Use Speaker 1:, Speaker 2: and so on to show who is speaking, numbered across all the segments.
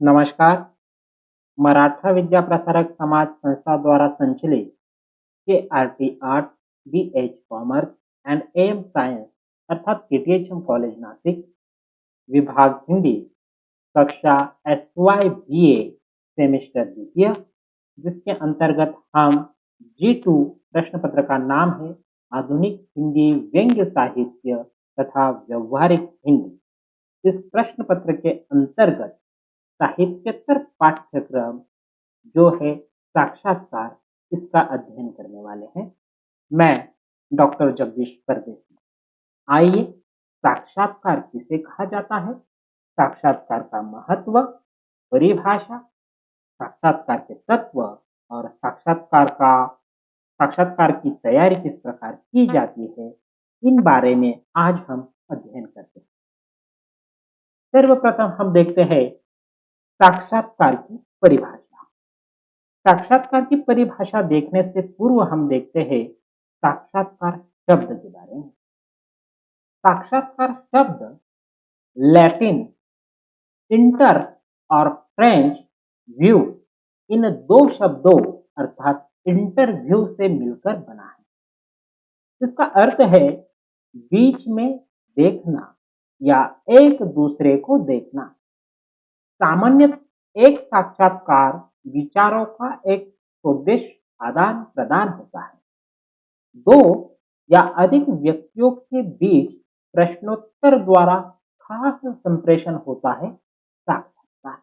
Speaker 1: नमस्कार। मराठा विद्या प्रसारक समाज संस्था द्वारा संचालित KRT arts, BH commerce and AM science अर्थात KTHM कॉलेज नासिक, विभाग हिंदी, कक्षा SY BA सेमेस्टर द्वितीय, जिसके अंतर्गत हम G2 प्रश्न पत्र का नाम है आधुनिक हिंदी व्यंग्य साहित्य तथा व्यवहारिक हिंदी। इस प्रश्न पत्र के अंतर्गत साहित्यतर पाठ्यक्रम जो है साक्षात्कार, इसका अध्ययन करने वाले हैं। मैं डॉक्टर जगदीश परदेसी। आइए, साक्षात्कार किसे कहा जाता है, साक्षात्कार का महत्व, परिभाषा, साक्षात्कार के तत्व और साक्षात्कार की तैयारी किस प्रकार की जाती है, इन बारे में आज हम अध्ययन करते हैं। सर्वप्रथम हम देखते हैं साक्षात्कार की परिभाषा। साक्षात्कार की परिभाषा देखने से पूर्व हम देखते हैं साक्षात्कार शब्द के बारे में। साक्षात्कार शब्द लैटिन, इंटर और फ्रेंच व्यू, इन दो शब्दों अर्थात इंटरव्यू से मिलकर बना है। इसका अर्थ है बीच में देखना या एक दूसरे को देखना। सामान्यतः एक साक्षात्कार विचारों का एक उद्देश्य आदान प्रदान होता है। दो या अधिक व्यक्तियों के बीच प्रश्नोत्तर द्वारा खास संप्रेषण होता है साक्षात्कार।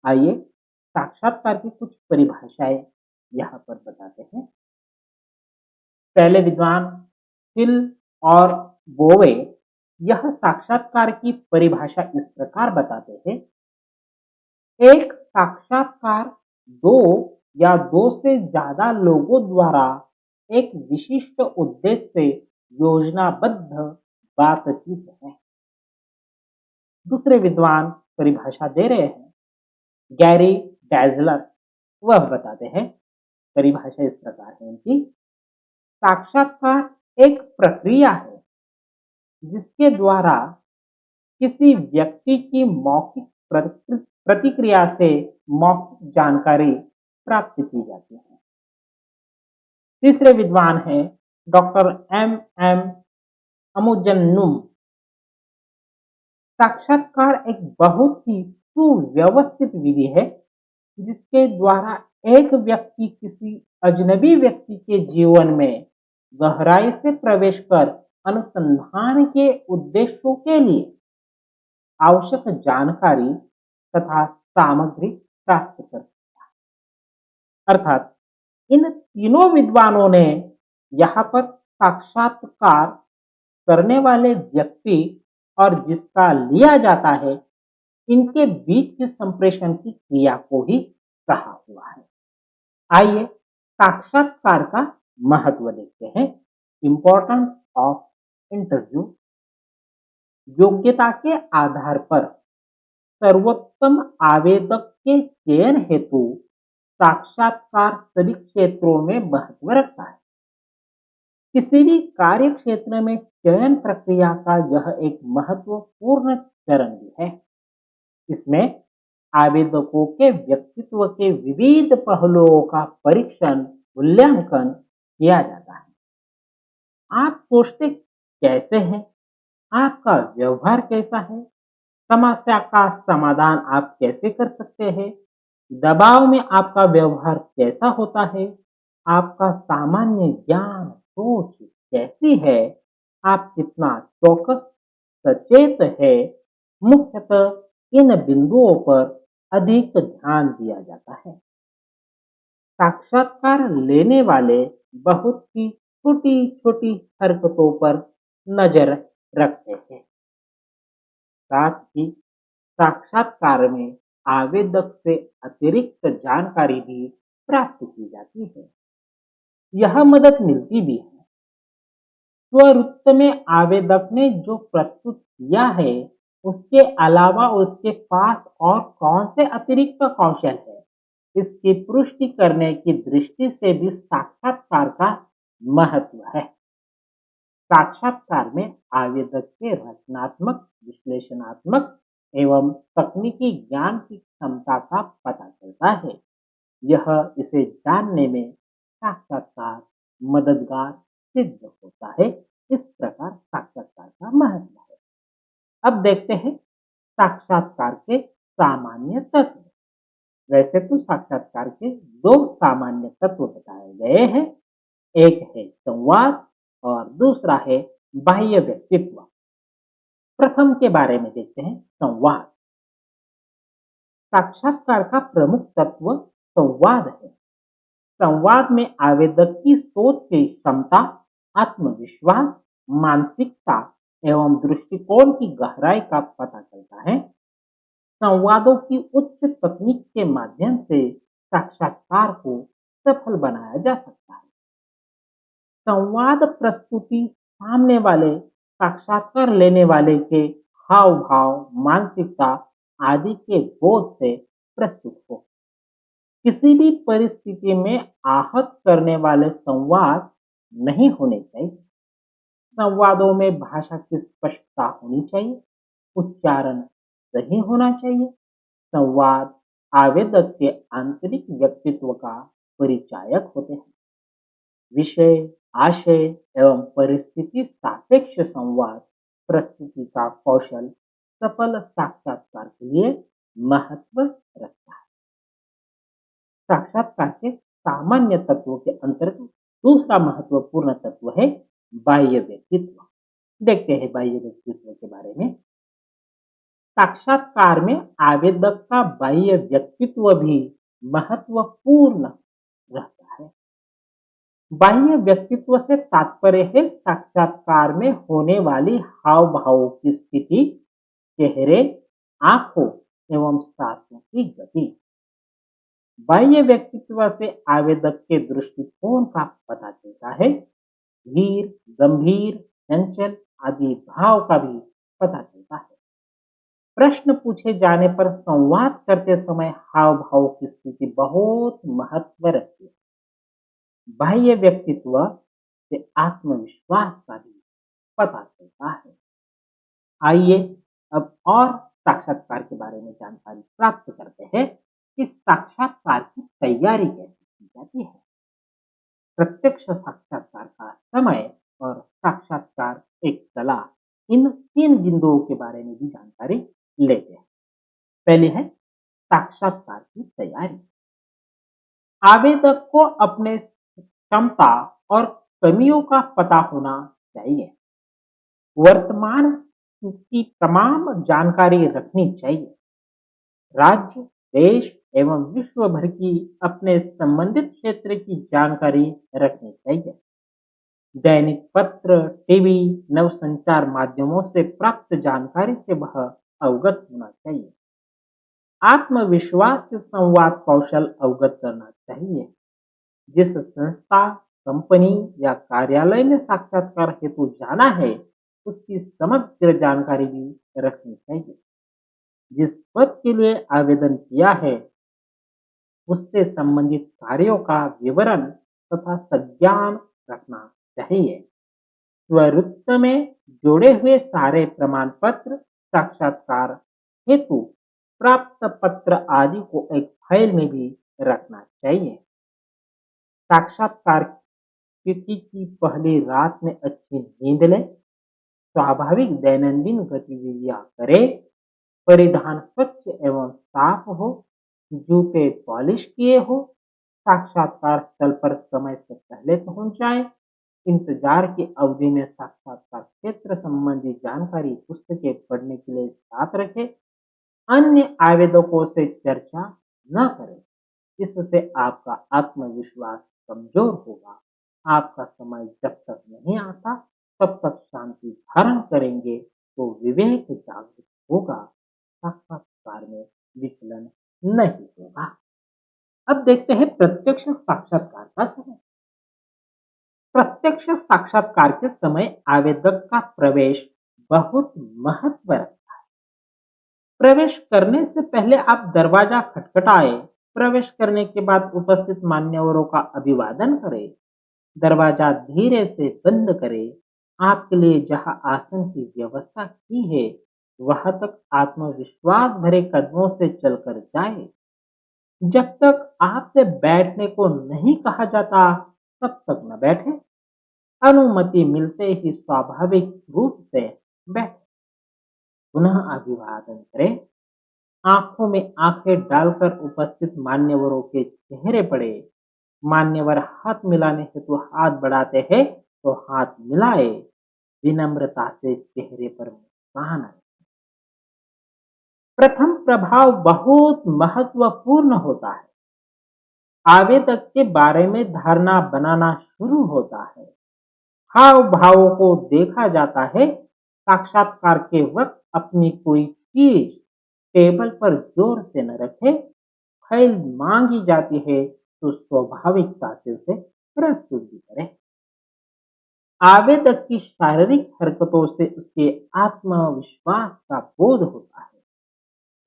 Speaker 1: आइए, साक्षात्कार की कुछ परिभाषाएं यहाँ पर बताते हैं। पहले विद्वान हिल और बोवे यह साक्षात्कार की परिभाषा इस प्रकार बताते हैं। एक साक्षात्कार दो या दो से ज्यादा लोगों द्वारा एक विशिष्ट उद्देश्य से योजनाबद्ध बातचीत है। दूसरे विद्वान परिभाषा दे रहे हैं, गैरी डैजलर, वह बताते हैं, परिभाषा इस प्रकार है उनकी, साक्षात्कार एक प्रक्रिया है जिसके द्वारा किसी व्यक्ति की मौखिक प्रतिक्रिया से मौखिक जानकारी प्राप्त की जाती है। तीसरे विद्वान हैं डॉक्टर M अमुजन्नुम। साक्षात्कार एक बहुत ही सुव्यवस्थित विधि है जिसके द्वारा एक व्यक्ति किसी अजनबी व्यक्ति के जीवन में गहराई से प्रवेश कर अनुसंधान के उद्देश्यों के लिए आवश्यक जानकारी तथा सामग्री प्राप्त कर सकता है। अर्थात इन तीनों विद्वानों ने यहाँ पर साक्षात्कार करने वाले व्यक्ति और जिसका लिया जाता है, इनके बीच के संप्रेषण की क्रिया को ही कहा हुआ है। आइए, साक्षात्कार का महत्व देखते हैं। Importance of interview. योग्यता के आधार पर सर्वोत्तम आवेदक के चयन हेतु साक्षात्कार सभी क्षेत्रों में महत्व रखता है। किसी भी कार्य क्षेत्र में चयन प्रक्रिया का यह एक महत्वपूर्ण चरण भी है। इसमें आवेदकों के व्यक्तित्व के विविध पहलुओं का परीक्षण, मूल्यांकन किया जाता है। आप सोचते कैसे हैं, आपका व्यवहार कैसा है, समस्या का समाधान आप कैसे कर सकते हैं, दबाव में आपका व्यवहार कैसा होता है, आपका सामान्य ज्ञान सोच कैसी है, आप कितना चौकस सचेत है। मुख्यतः इन बिंदुओं पर अधिक ध्यान दिया जाता है। साक्षात्कार लेने वाले बहुत ही छोटी छोटी हरकतों पर नजर रखते हैं। साथ ही साक्षात्कार में आवेदक से अतिरिक्त जानकारी भी प्राप्त की जाती है। यह मदद मिलती भी है। स्वरूप में आवेदक ने जो प्रस्तुत किया है, उसके अलावा उसके पास और कौन से अतिरिक्त कौशल है, इसकी पुष्टि करने की दृष्टि से भी साक्षात्कार का महत्व है। साक्षात्कार में आवेदक के रचनात्मक, विश्लेषणात्मक एवं तकनीकी ज्ञान की क्षमता का पता चलता है। यह इसे जानने में साक्षात्कार मददगार सिद्ध होता है। इस प्रकार साक्षात्कार का महत्व है। अब देखते हैं साक्षात्कार के सामान्य तत्व। वैसे तो साक्षात्कार के दो सामान्य तत्व बताए गए हैं। एक है संवाद और दूसरा है बाह्य व्यक्तित्व। प्रथम के बारे में देखते हैं संवाद। साक्षात्कार का प्रमुख तत्व संवाद है। संवाद में आवेदक की सोच की क्षमता, आत्मविश्वास, मानसिकता एवं दृष्टिकोण की गहराई का पता चलता है। संवादों की उच्च तकनीक के माध्यम से साक्षात्कार को सफल बनाया जा सकता है। संवाद प्रस्तुति सामने वाले साक्षात्कार लेने वाले के हाव भाव, मानसिकता आदि के बोध से प्रस्तुत हो। किसी भी परिस्थिति में आहत करने वाले संवाद नहीं होने चाहिए। संवादों में भाषा की स्पष्टता होनी चाहिए, उच्चारण सही होना चाहिए। संवाद आवेदक के आंतरिक व्यक्तित्व का परिचायक होते हैं। विषय, आशय एवं परिस्थिति सापेक्ष संवाद प्रस्तुति का कौशल सफल साक्षात्कार के लिए महत्व रखता है। साक्षात्कार के सामान्य तत्वों के अंतर्गत दूसरा महत्वपूर्ण तत्व है बाह्य व्यक्तित्व। देखते हैं बाह्य व्यक्तित्व के बारे में। साक्षात्कार में आवेदक का बाह्य व्यक्तित्व भी महत्वपूर्ण रहता है। बाह्य व्यक्तित्व से तात्पर्य है साक्षात्कार में होने वाली हाव भावों की स्थिति, चेहरे, आंखों एवं सांसों की गति। बाह्य व्यक्तित्व से आवेदक के दृष्टिकोण का पता चलता है। धीर, गंभीर, चंचल आदि भाव का भी पता चलता है। प्रश्न पूछे जाने पर संवाद करते समय हाव भाव की स्थिति बहुत महत्व रखती है। बाह्य व्यक्तित्व से आत्मविश्वास का भी पता चलता है। आइए अब और साक्षात्कार के बारे में जानकारी प्राप्त करते हैं कि साक्षात्कार की तैयारी कैसे की जाती है। प्रत्यक्ष साक्षात्कार का समय और साक्षात्कार एक सलाह, इन तीन बिंदुओं के बारे में भी जानकारी लेते हैं। पहले है साक्षात्कार की तैयारी। आवेदक को अपने क्षमता और कमियों का पता होना चाहिए। वर्तमान की तमाम जानकारी रखनी चाहिए। राज्य, देश एवं विश्व भर की अपने संबंधित क्षेत्र की जानकारी रखनी चाहिए। दैनिक पत्र, टीवी, नवसंचार माध्यमों से प्राप्त जानकारी से वह अवगत होना चाहिए। आत्मविश्वास से संवाद कौशल अवगत करना चाहिए। जिस संस्था, कंपनी या कार्यालय में साक्षात्कार हेतु जाना है, उसकी समग्र जानकारी भी रखनी चाहिए। जिस पद के लिए आवेदन किया है, उससे संबंधित कार्यों का विवरण तथा संज्ञान रखना चाहिए। स्वरूप में जोड़े हुए सारे प्रमाण पत्र, साक्षात्कार हेतु प्राप्त पत्र आदि को एक फाइल में भी रखना चाहिए। साक्षात्कार तिथि की पहली रात में अच्छी नींद लें। स्वाभाविक दैनंदिन गतिविधियां करें। परिधान स्वच्छ एवं साफ हो। जूते पॉलिश किए हो। साक्षात्कार स्थल पर समय से पहले पहुंच जाए। इंतजार की अवधि में साक्षात्कार क्षेत्र संबंधी जानकारी पुस्तकें पढ़ने के लिए साथ रखें। अन्य आवेदकों से चर्चा न करें, इससे आपका आत्मविश्वास कमजोर होगा। आपका समय जब तक नहीं आता तब तक शांति धारण करेंगे तो विवेक जागृत होगा। साक्षात्कार में विचलन नहीं होगा। अब देखते हैं प्रत्यक्ष साक्षात्कार का समय। प्रत्यक्ष साक्षात्कार के समय आवेदक का प्रवेश बहुत महत्व रखता है। प्रवेश करने से पहले आप दरवाजा खटखटाएं। प्रवेश करने के बाद उपस्थित मान्यवरों का अभिवादन करें। दरवाजा धीरे से बंद करें। आपके लिए जहां आसन की व्यवस्था की है, वह तक आत्मविश्वास भरे कदमों से चलकर जाए। जब तक आपसे बैठने को नहीं कहा जाता, तब तक न बैठे। अनुमति मिलते ही स्वाभाविक रूप से बैठ पुनः अभिवादन करें। आंखों में आंखें डालकर उपस्थित मान्यवरों के चेहरे पड़े। मान्यवर हाथ मिलाने हेतु हाथ बढ़ाते हैं तो हाथ मिलाए। विनम्रता से चेहरे पर मुस्कान आए। प्रथम प्रभाव बहुत महत्वपूर्ण होता है। आवेदक के बारे में धारणा बनाना शुरू होता है। हाव भावों को देखा जाता है। साक्षात्कार के वक्त अपनी कोई चीज टेबल पर जोर से न रखे। फाइल मांगी जाती है तो स्वाभाविकता से उसे प्रस्तुत भी करें। आवेदक की शारीरिक हरकतों से उसके आत्मविश्वास का बोध होता है।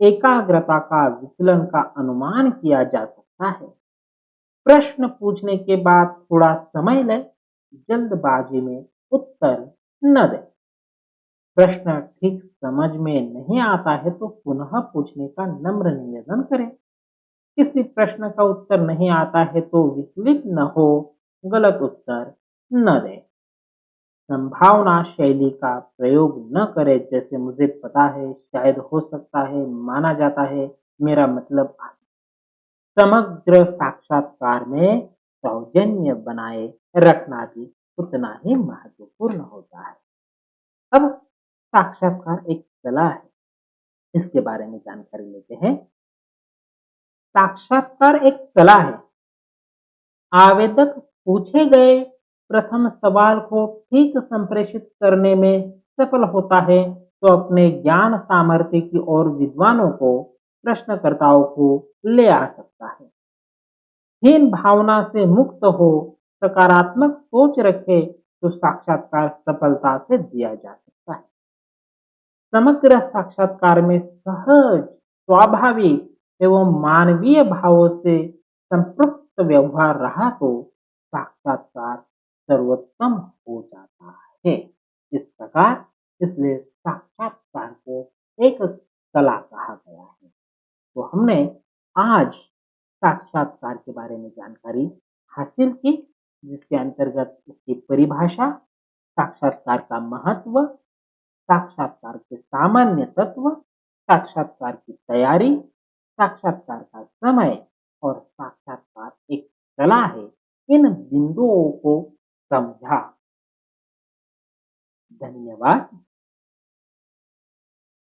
Speaker 1: एकाग्रता का विचलन का अनुमान किया जा सकता है। प्रश्न पूछने के बाद थोड़ा समय लें। जल्दबाजी में उत्तर न दें। प्रश्न ठीक समझ में नहीं आता है तो पुनः पूछने का नम्र निवेदन करें। किसी प्रश्न का उत्तर नहीं आता है तो विचलित न हो, गलत उत्तर न दें। संभावना शैली का प्रयोग न करें, जैसे मुझे पता है, शायद, हो सकता है, माना जाता है, मेरा मतलब समग्र साक्षात्कार में सौजन्य बनाए रखना भी उतना ही महत्वपूर्ण होता है। अब साक्षात्कार एक कला है, इसके बारे में जानकारी लेते हैं। साक्षात्कार एक कला है। आवेदक पूछे गए प्रथम सवाल को ठीक संप्रेषित करने में सफल होता है तो अपने ज्ञान सामर्थ्य की ओर विद्वानों को, प्रश्नकर्ताओं को ले आ सकता है। हीन भावना से मुक्त हो, सकारात्मक सोच रखे तो साक्षात्कार सफलता से दिया जा सकता है। समग्र साक्षात्कार में सहज, स्वाभाविक एवं मानवीय भावों से संपृक्त व्यवहार रहा तो साक्षात्कार सर्वोत्तम हो जाता है। इस प्रकार इसलिए साक्षात्कार को एक कला कहा गया है। तो हमने आज साक्षात्कार के बारे में जानकारी हासिल की, जिसके अंतर्गत उसकी परिभाषा, साक्षात्कार का महत्व, साक्षात्कार के सामान्य तत्व, साक्षात्कार की तैयारी, साक्षात्कार का समय और साक्षात्कार एक कला है, इन बिंदुओं को समझा। धन्यवाद।